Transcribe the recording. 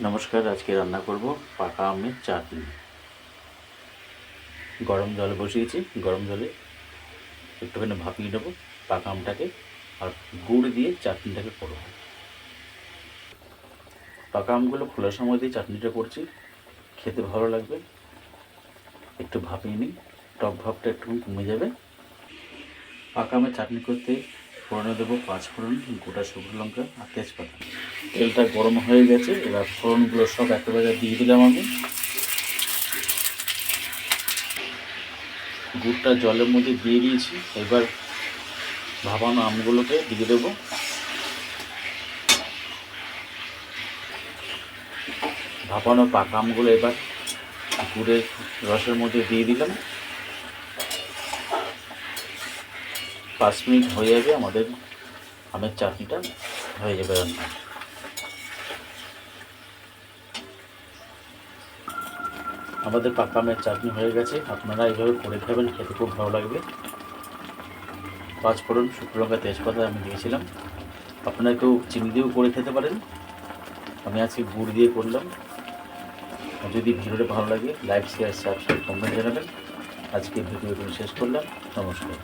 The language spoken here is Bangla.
নমস্কার, আজকে রান্না করব পাকা আমের চাটনি। গরম জল বসিয়েছি, গরম জলে একটুখানি ভাপিয়ে নেবো পাকা আমটাকে, আর গুড় দিয়ে চাটনিটাকে করব। পাকা আমগুলো খোলার সময় দিয়ে চাটনিটা করছি, খেতে ভালো লাগবে। একটু ভাপিয়ে নিই, টক ভাবটা একটু কমে যাবে। পাকা আমের চাটনি করতে ফোড়নে দেবো 5 ফোড়ন, গোটা শুকনো লঙ্কা আর তেজপাতা। তেলটা গরম হয়ে গেছে, এবার ফোড়নগুলো সব একেবারে দিয়ে দিলাম আমি। গুড়টা জলের মধ্যে দিয়ে দিয়েছি, এবার ভাপানো আমগুলোকে দিয়ে দেবো। ভাপানো পাকা আমগুলো এবার গুড়ের রসের মধ্যে দিয়ে দিলাম। 5 মিনিট হয়ে যাবে, আমাদের আমের চাটনিটা হয়ে যাবে রান্না। আমাদের পাকা আমের চাটনি হয়ে গেছে, আপনারা এইভাবে করে খাবেন, খেতে খুব ভালো লাগবে। 5 ফোড়ন, শুকনো লঙ্কা, তেজপাতা আমি দিয়েছিলাম। আপনারা কেউ চিনি দিয়েও করে খেতে পারেন, আমি আজকে গুড় দিয়ে করলাম। যদি ভিডিওটা ভালো লাগে, লাইক, শেয়ার, সাবস্ক্রাইব, কমেন্ট জানাবেন। আজকে ভিডিওটি শেষ করলাম। নমস্কার।